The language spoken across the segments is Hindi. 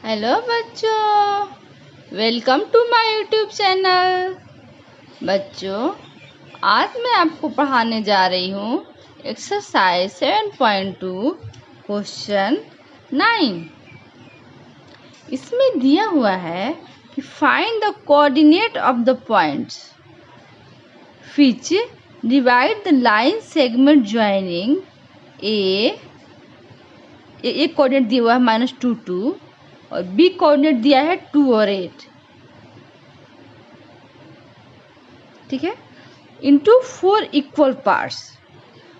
हेलो बच्चों, welcome to my YouTube channel. बच्चों, आज मैं आपको पढ़ाने जा रही हूँ एक्सरसाइज 7.2 क्वेश्चन 9। इसमें दिया हुआ है कि find the coordinate of the points which divide the line segment joining एक कोऑर्डिनेट दिया हुआ है -2 2 और बी कोऑर्डिनेट दिया है 2 और 8। ठीक है, इनटू 4 इक्वल पार्ट्स।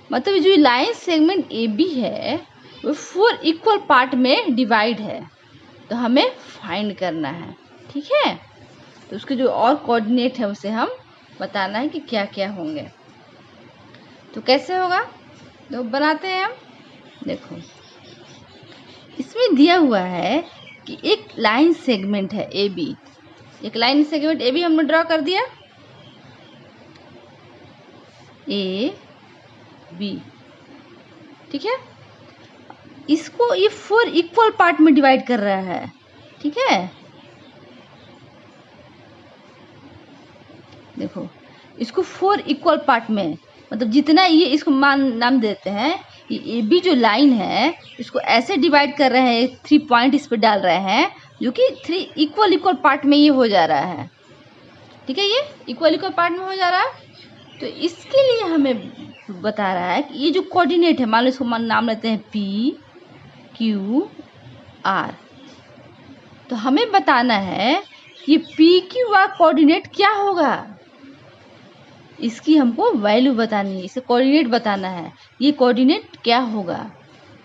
मतलब जो लाइन सेगमेंट ए बी है वो 4 इक्वल पार्ट में डिवाइड है, तो हमें फाइंड करना है। ठीक है, तो उसके जो और कोऑर्डिनेट है उसे हम बताना है कि क्या क्या होंगे। तो कैसे होगा, तो बनाते हैं हम। देखो, इसमें दिया हुआ है कि एक लाइन सेगमेंट है ए बी। एक लाइन सेगमेंट ए बी हमने ड्रॉ कर दिया, ए बी। ठीक है, इसको ये 4 इक्वल पार्ट में डिवाइड कर रहा है। ठीक है, देखो इसको 4 इक्वल पार्ट में, मतलब जितना ये इसको नाम देते हैं, ये ए बी जो लाइन है इसको ऐसे डिवाइड कर रहे हैं, 3 पॉइंट इस पर डाल रहे हैं जो कि 3 इक्वल पार्ट में ये हो जा रहा है। ठीक है, ये इक्वल पार्ट में हो जा रहा है। तो इसके लिए हमें बता रहा है कि ये जो कोऑर्डिनेट है, मान लो इसको नाम लेते हैं पी क्यू आर। तो हमें बताना है कि पी क्यू आर कोऑर्डिनेट क्या होगा, इसकी हमको वैल्यू बतानी है, इसे कोऑर्डिनेट बताना है। ये कोऑर्डिनेट क्या होगा,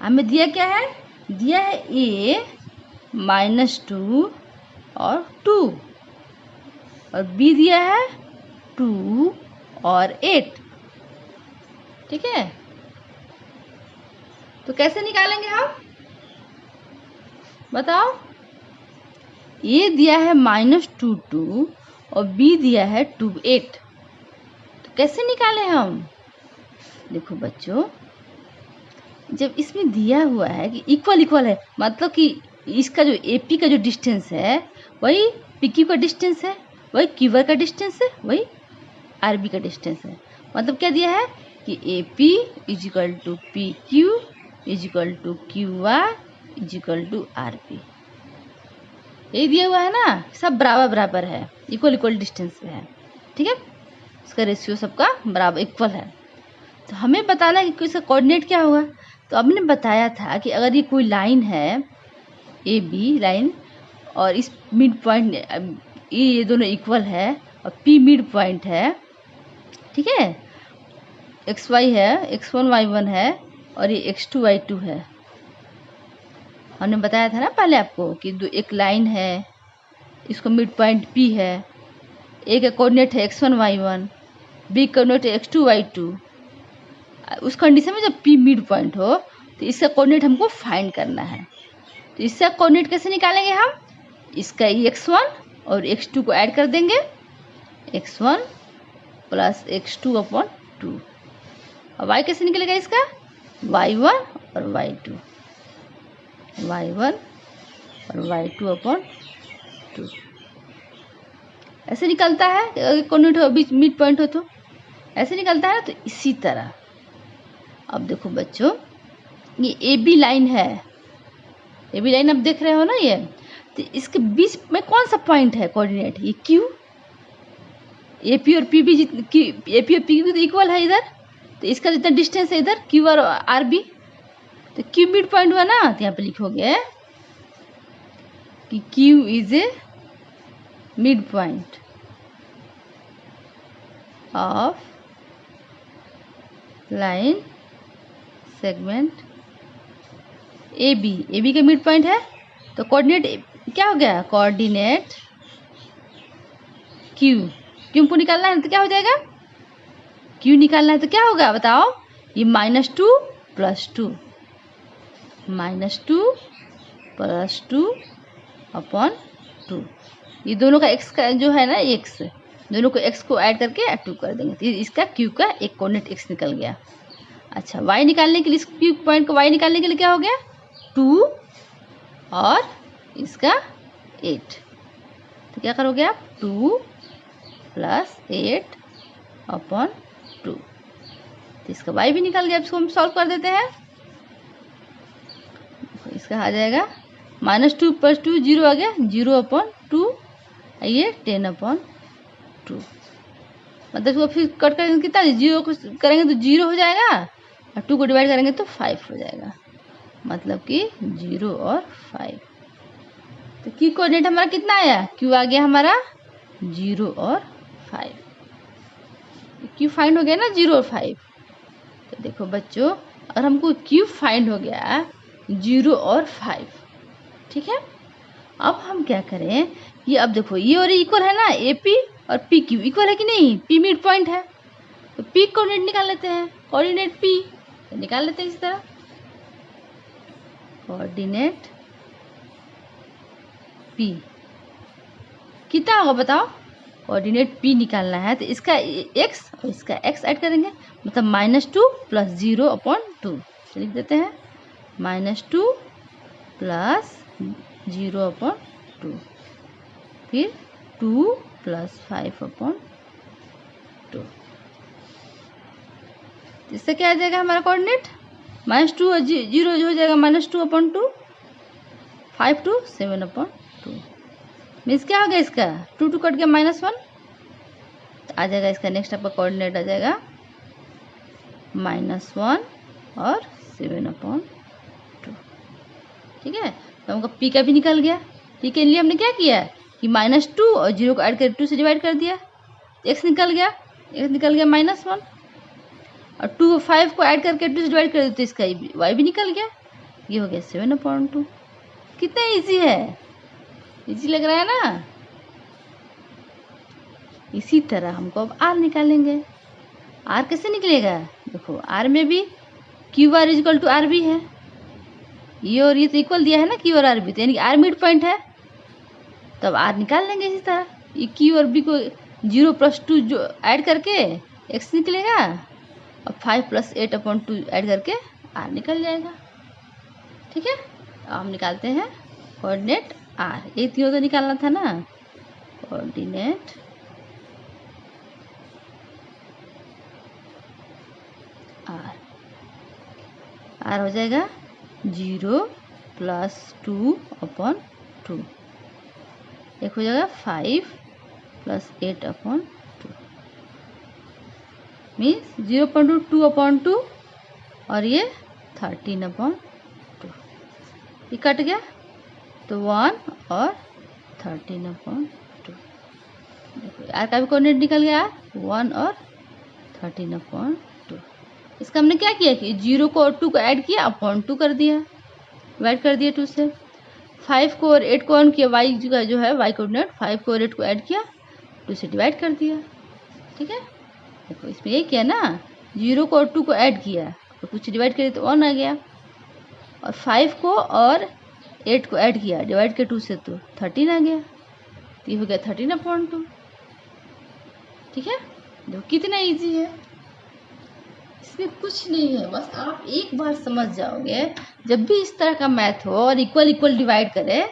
हमें दिया क्या है, दिया है ए -2 और 2 और बी दिया है 2 और 8। ठीक है, तो कैसे निकालेंगे हम, बताओ। ए दिया है -2 2 और बी दिया है 2 8। तो कैसे निकालें हम, देखो बच्चों, जब इसमें दिया हुआ है कि इक्वल है, मतलब कि इसका जो एपी का जो डिस्टेंस है वही पीक्यू का डिस्टेंस है, वही क्यूआर का डिस्टेंस है, वही आरबी का डिस्टेंस है। मतलब क्या दिया है कि AP = PQ = QR = RP। यही दिया हुआ है ना, सब बराबर है, इक्वल डिस्टेंस पे है। ठीक है, इसका रेशियो सबका बराबर इक्वल है। तो हमें बताना है कि इसका कोऑर्डिनेट क्या होगा। तो हमने बताया था कि अगर ये कोई लाइन है ए बी लाइन और इस मिड पॉइंट ये दोनों इक्वल है और पी मिड पॉइंट है। ठीक है, XY है, X1 Y1 है और ये X2 Y2 है। हमने बताया था ना पहले आपको कि एक लाइन है, इसको मिड पॉइंट P है, एक कोऑर्डिनेट है X1 Y1, बी कोऑर्डिनेट है X2 Y2। उस कंडीशन में जब P मिड पॉइंट हो तो इसका कोऑर्डिनेट हमको फाइंड करना है। तो इसका कोऑर्डिनेट कैसे निकालेंगे हम, इसका X1 और X2 को ऐड कर देंगे, X1 + X2/2। और y कैसे निकलेगा इसका, y1 और y2, y1 और y2/2 ऐसे निकलता है। अगर कोऑर्डिनेट हो बीच मिड पॉइंट हो तो ऐसे निकलता है। तो इसी तरह अब देखो बच्चों, ये ए बी लाइन है, ए बी लाइन अब देख रहे हो ना ये, तो इसके बीच में कौन सा पॉइंट है कोऑर्डिनेट, ये क्यू। एपी और पी भी एपी और पी भी तो इक्वल है इधर, तो इसका जितना डिस्टेंस है इधर क्यू और आर बी, तो क्यू मिड पॉइंट हुआ ना। तो यहाँ पे लिखोगे कि Q is a mid point of line segment A B. A B का मिड पॉइंट है, तो कोऑर्डिनेट क्या हो गया, कोऑर्डिनेट क्यू। क्यू को निकालना है तो क्या हो जाएगा, क्यू निकालना है तो क्या होगा बताओ, ये -2 + 2, -2 + 2/2। ये दोनों का x का जो है ना, x दोनों को x को ऐड करके 2 कर देंगे, तो इसका q का एक कोऑर्डिनेट x निकल गया। अच्छा, y निकालने के लिए, इस q पॉइंट को y निकालने के लिए क्या हो गया, 2 और इसका 8। तो क्या करोगे आप 2 + 8 अपॉन 2। तो इसका y भी निकल गया। इसको हम सॉल्व कर देते हैं। इसका आ जाएगा -2 + 2 0 आ गया, 0/2। ये 10/2। मतलब इसको फिर कट करेंगे कितना, 0 को करेंगे तो 0 हो जाएगा और 2 को डिवाइड करेंगे तो 5 हो जाएगा। मतलब कि 0 और 5। तो की कोऑर्डिनेट हमारा कितना आया, क्यू आ गया हमारा 0 और 5। क्यू फाइंड हो गया ना 0 और 5। तो देखो बच्चों, अगर हमको क्यू फाइंड हो गया 0 और 5, ठीक है। अब हम क्या करें कि अब देखो ये और इक्वल है ना, ए पी और पी क्यू इक्वल है कि नहीं, पी मिड पॉइंट है। तो पी कोऑर्डिनेट निकाल लेते हैं, कोऑर्डिनेट पी तो निकाल लेते हैं इस तरह। कोऑर्डिनेट पी कितना होगा बताओ। कोऑर्डिनेट पी निकालना है तो इसका x और इसका x ऐड करेंगे, मतलब -2 + 0/2। लिख देते हैं -2 + 0/2, फिर 2 + 5/2। इससे क्या आ जाएगा हमारा कोऑर्डिनेट, -2 और 0 हो जाएगा -2/2, 5 to 7/2। मीन्स क्या हो गया इसका 2 कट गया -1। तो आ जाएगा इसका नेक्स्ट आपका कोऑर्डिनेट आ जाएगा -1 और 7/2। ठीक है। तो हमको पी का भी निकल गया। पी के लिए हमने क्या किया कि -2 और 0 को ऐड कर 2 से डिवाइड कर दिया, x निकल गया, x निकल गया -1 और 2 और 5 को ऐड करके 2 से डिवाइड कर दिया तो इसका y भी निकल गया। ये हो गया 7/2। कितना इजी है, इजी लग रहा है ना। इसी तरह हमको अब r निकालेंगे। r कैसे निकलेगा, देखो r में भी QR = RB है, ये और ये तो इक्वल दिया है ना Q और RB, तो यानी कि r मिड पॉइंट है। तो अब r निकाल लेंगे इसी तरह, ये Q और B को 0 + 2 जो ऐड करके x निकलेगा और 5 + 8/2 ऐड करके r निकल जाएगा। ठीक है। अब हम निकालते हैं कोऑर्डिनेट r। ये तीनों तो निकालना था ना, कोऑर्डिनेट r हो जाएगा 0 + 2/2, एक हो जाएगा 5 + 8/2, मीन्स 0.2 2/2 और ये 13/2। ये कट गया तो 1 और 13/2। देखो r का भी कोऑर्डिनेट निकल गया, 1 और 13/2। इसका हमने क्या किया कि 0 को और 2 को ऐड किया, /2 कर दिया, डिवाइड कर दिया 2 से। 5 को और 8 को ऑन किया, y जो है y कोऑर्डिनेट 5 को और 8 को ऐड किया, 2 से डिवाइड कर दिया। ठीक है। देखो इसमें ये किया ना, 0 को और 2 को ऐड किया और कुछ डिवाइड करिए तो 1 आ गया, और 5 को और 8 को ऐड किया, डिवाइड किया 2 से तो 13 आ गया। तो ये हो गया 13/2। ठीक है। देखो कितना इजी है, इसमें कुछ नहीं है, बस आप एक बार समझ जाओगे। जब भी इस तरह का मैथ हो और इक्वल डिवाइड करे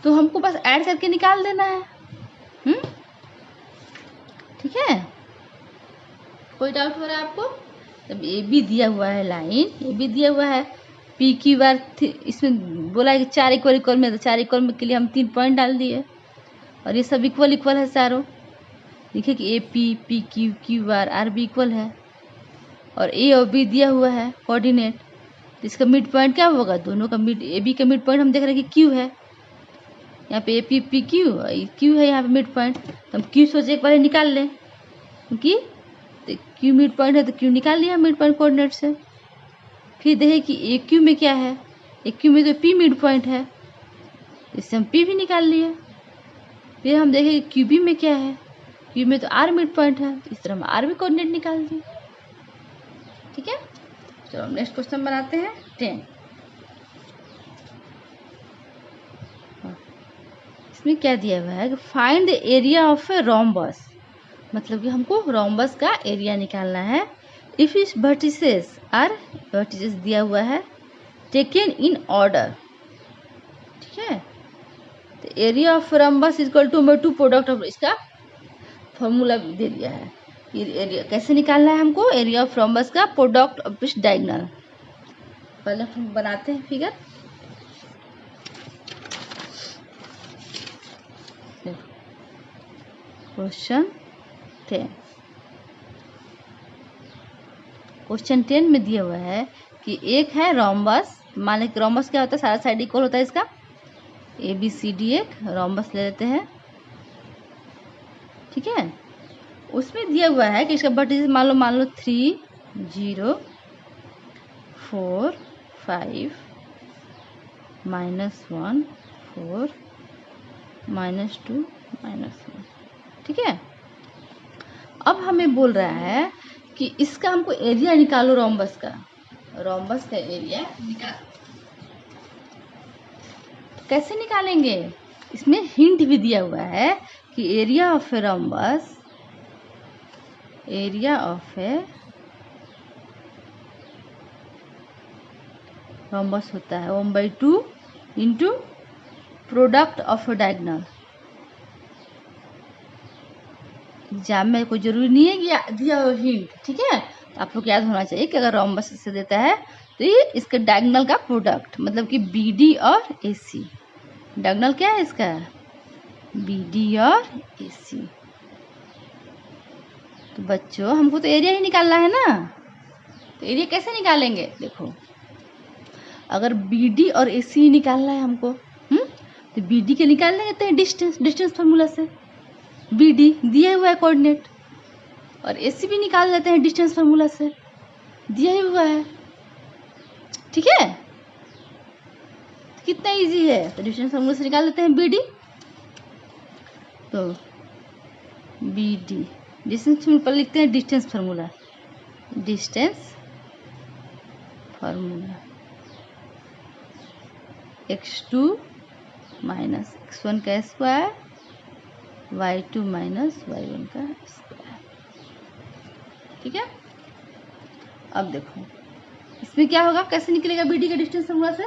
तो हमको बस ऐड करके निकाल देना है। ठीक है। कोई डाउट हो रहा है आपको? जब ए बी दिया हुआ है, लाइन ए बी दिया हुआ है, पी क्यू आर इसमें बोला है कि 4 इक्वल में, तो 4 इक्वल में के लिए हम 3 पॉइंट डाल दिए और ये सब इक्वल है चारों। देखिए कि A P P Q Q R B equal है और ए और बी दिया हुआ है कोऑर्डिनेट। तो इसका मिड पॉइंट क्या होगा, दोनों का मिड, ए बी का मिड पॉइंट हम देख रहे हैं कि क्यू है, यहाँ पे ए पी पी क्यू है यहाँ पे मिड पॉइंट। तो हम क्यू सोचे एक बार निकाल लें, क्योंकि क्यू मिड पॉइंट है तो क्यू निकाल लिया मिड पॉइंट कोऑर्डिनेट से। फिर देखें कि ए क्यू में क्या है, ए क्यू में तो पी मिड पॉइंट है, इससे हम पी भी निकाल लिए। फिर हम देखें क्यू बी में क्या है, क्यू में तो आर मिड पॉइंट है, तो इस तरह हम आर भी कोऑर्डिनेट निकाल दिए। ठीक है। चलो नेक्स्ट क्वेश्चन बनाते हैं 10। इसमें क्या दिया हुआ है कि find the area of a rhombus, मतलब कि हमको रोम्बस का एरिया निकालना है। इफ इस वर्टिसेस आर, वर्टिसेस दिया हुआ है टेकन इन ऑर्डर। ठीक है। Area of rhombus equal to number 2 product of, इसका फॉर्मूला दे दिया है कि एरिया कैसे निकालना है हमको, एरिया ऑफ रम्बस का प्रोडक्ट ऑफ इट्स डायगोनल। पहले हम बनाते हैं फिगर। क्वेश्चन 10, क्वेश्चन 10 में दिया हुआ है कि एक है रोम्बस, मान लें रोम्बस क्या होता है, सारा साइड इक्वल होता है इसका, ABCD एक रोम्बस ले लेते हैं, ठीक है। उसमें दिया हुआ है कि इसका वर्टिसेस मान लो 3 0 4 5 -1 4 -2 -1, ठीक है। अब हमें बोल रहा है कि इसका हमको एरिया निकालो रोम्बस का एरिया निकाल। कैसे निकालेंगे, इसमें हिंट भी दिया हुआ है कि area of a rhombus, area of a rhombus होता है 1/2 into product of A diagonal. Exam में कोई जरूरी नहीं है कि दिया हो हिंट, ठीक है। आप लोग याद होना चाहिए कि अगर रोम्बस से देता है तो ये इसका डायगोनल का प्रोडक्ट, मतलब कि BD और AC। डायगोनल क्या है इसका, BD और AC। तो बच्चों हमको तो एरिया ही निकालना है ना, तो एरिया कैसे निकालेंगे, देखो अगर BD और AC निकालना है हमको, तो BD के निकाल लेते हैं डिस्टेंस फार्मूला से, BD दिया हुआ है कोऑर्डिनेट, और AC भी निकाल लेते हैं डिस्टेंस फार्मूला से, दिया ही हुआ है, ठीक है। कितना इजी है, तो डिस्टेंस फार्मूला से निकाल लेते हैं BD। तो BD डिस्टेंस पर लिखते हैं distance formula x2 minus x1 का स्क्वायर y2 माइनस y1 का स्क्वायर, ठीक है। अब देखो इसमें क्या होगा, कैसे निकलेगा BD का डिस्टेंस फार्मूला से,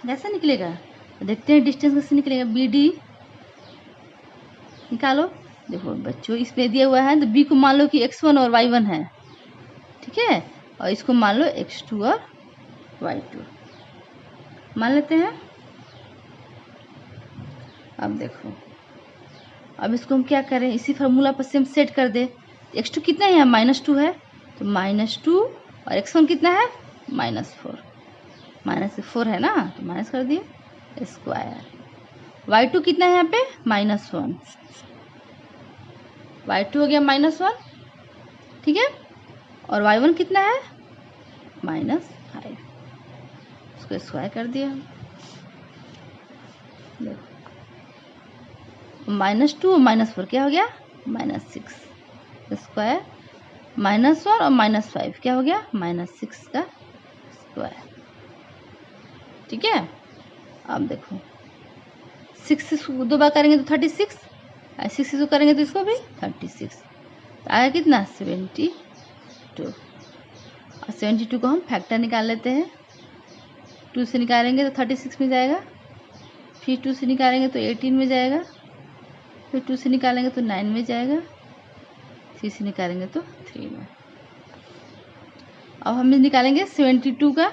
कैसे निकलेगा, देखते हैं डिस्टेंस कैसे निकलेगा। BD निकालो, देखो बच्चों इसमें दिया हुआ है, तो B को मान लो कि x1 और y1 है, ठीक है, और इसको मान लो x2 और y2 मान लेते हैं। अब देखो, अब इसको हम क्या करें, इसी फार्मूला पर से हम सेट कर दे। x2 कितना है, -2 है, तो -2 और x1 कितना है, -4 है ना, तो माइनस कर दिए स्क्वायर। y2 कितना है यहाँ पे, -1, y2 हो गया -1, ठीक है, और y1 कितना है, -5, उसको स्क्वायर कर दिया। देखो -2 और -4 क्या हो गया, -6 स्क्वायर, -1 और -5 क्या हो गया, -6 का स्क्वायर, ठीक है। अब देखो 6 से 2 बार करेंगे तो 36, 6 से करेंगे तो इसको भी 36, तो आया कितना, 72। और 72 को हम फैक्टर निकाल लेते हैं, 2 से निकालेंगे तो 36 में जाएगा, फिर 2 से निकालेंगे तो 18 में जाएगा, फिर 2 से निकालेंगे तो 9 में जाएगा, 3 से निकालेंगे तो 3 में। अब हम निकालेंगे 72 का,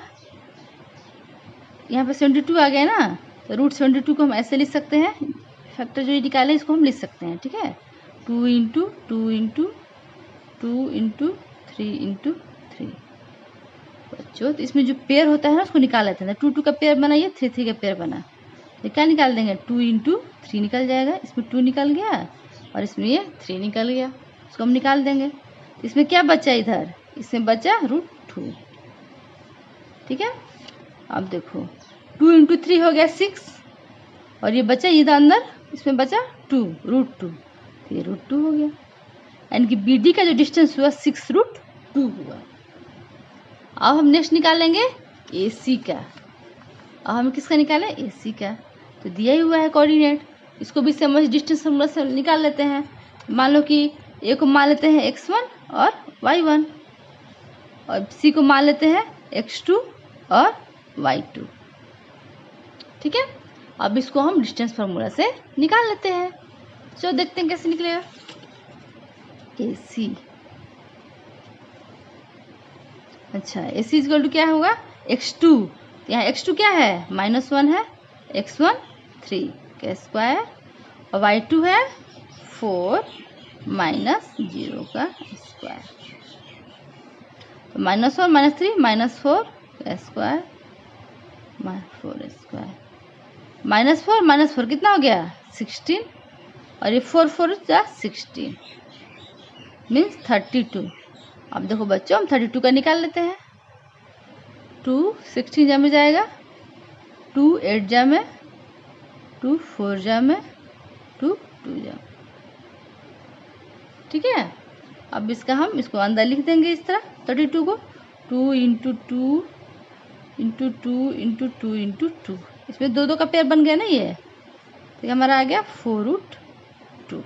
यहाँ पे 72 आ गया ना, तो √72 को हम ऐसे लिख सकते हैं, फैक्टर जो ये निकाले इसको हम लिख सकते हैं, ठीक है। 2 × 2 × 2 × 3 × 3। बच्चों तो इसमें जो पेयर होता है ना उसको निकाल लेते हैं, 2 2 का पेयर बना, ये 3 3 का पेयर बना, तो क्या निकाल देंगे, 2 × 3 निकल जाएगा, इसमें 2 निकल गया और इसमें ये 3 निकल गया, उसको हम निकाल देंगे। तो इसमें क्या बचा, इधर इसमें बचा √2, ठीक है। अब देखो 2 × 3 हो गया 6, और ये बचा इधर अंदर, इसमें बचा 2 √2, तो ये √2 हो गया, यानी कि BD का जो डिस्टेंस हुआ 6√2 हुआ। अब हम नेक्स्ट निकालेंगे AC का, अब हम किसका निकालें, AC का, तो दिया ही हुआ है कोऑर्डिनेट, इसको भी समझ डिस्टेंस फार्मूला से निकाल लेते हैं। मान लो कि A को मान लेते हैं x1 और y1, और C को मान लेते हैं x2 और y2। ठीक है, अब इसको हम डिस्टेंस फार्मूला से निकाल लेते हैं। चलो देखते हैं कैसे निकलेगा। AC, अच्छा AC इक्वल टू क्या होगा, x2। यहाँ x2 क्या है, -1 है, x1 3 का स्क्वायर और y2 है 4 -0 का स्क्वायर। तो -1 -3 -4 का स्क्वायर 4 स्क्वायर, -4 कितना हो गया 16 और ये 4 4 16 मीन्स 32। अब देखो बच्चों हम 32 का निकाल लेते हैं। 2 16 जा में जाएगा, 2 8 जा में, 2 4 जा में, 2 2 जा। ठीक है, अब इसको अंदर लिख देंगे इस तरह 32 को 2 × 2 × 2 × 2 × 2। इसमें 2 2 का पेयर बन गया ना ये, तो हमारा आ गया 4√2।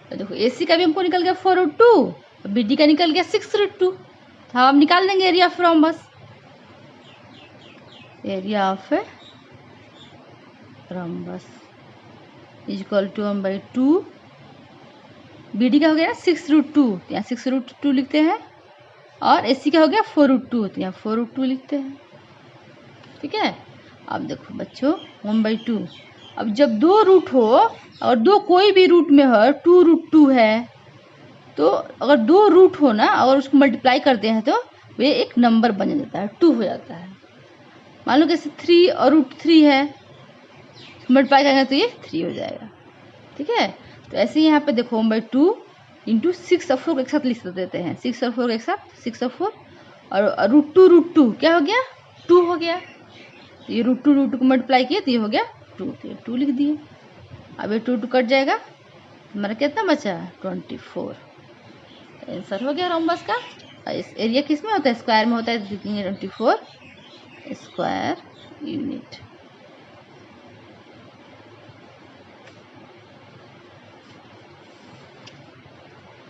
तो देखो AC का भी हमको निकल गया 4√2 और BD का निकल गया 6√2। तो हम निकाल देंगे area of rhombus. Area of rhombus equal to 1/2। BD का हो गया 6√2, तो यहाँ 6√2 लिखते हैं और AC का हो गया 4√2, तो यहाँ 4√2 लिखते हैं। ठीक है, अब देखो बच्चों 1/2। अब जब 2 रूट हो और 2 कोई भी रूट में हो, 2√2 है, तो अगर 2 रूट हो ना, अगर उसको मल्टीप्लाई करते हैं तो वे एक नंबर बन जाता है, 2 हो जाता है। मान लो कैसे 3 और √3 है, मल्टीप्लाई करेंगे तो ये 3 हो जाएगा। ठीक है, तो ऐसे ही यहाँ पे देखो 1/2 × 6 और 4 एक साथ लिख देते हैं, 6 और 4 एक साथ, 6 और 4 और √2 क्या हो गया 2 हो गया। तो ये √2 को मल्टीप्लाई किए तो ये हो गया 2, तो ये 2 लिख दिए। अब ये 2 कट जाएगा, हमारा कितना बचा 24। आंसर हो गया रोम्बस का। इस एरिया किस में होता है, स्क्वायर में होता है, तो लिखेंगे 24 स्क्वायर यूनिट।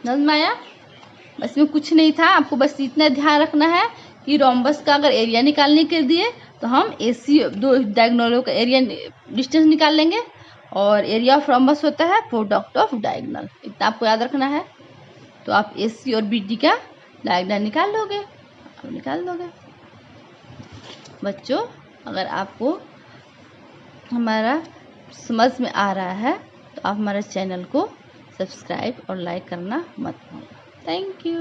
समझ में आया? बस में कुछ नहीं था, आपको बस इतना ध्यान रखना है कि रोम्बस का अगर एरिया निकालने के लिए तो हम AC दो डायगोनलों का एरिया डिस्टेंस निकाल लेंगे और एरिया ऑफ रोम्बस होता है प्रोडक्ट ऑफ डायगोनल। इतना आपको याद रखना है। तो आप AC और BD का डायगोनल निकाल दोगे। बच्चों अगर आपको हमारा समझ में आ रहा है तो आप हमारे चैनल को सब्सक्राइब और लाइक करना मत भूलना। Thank you.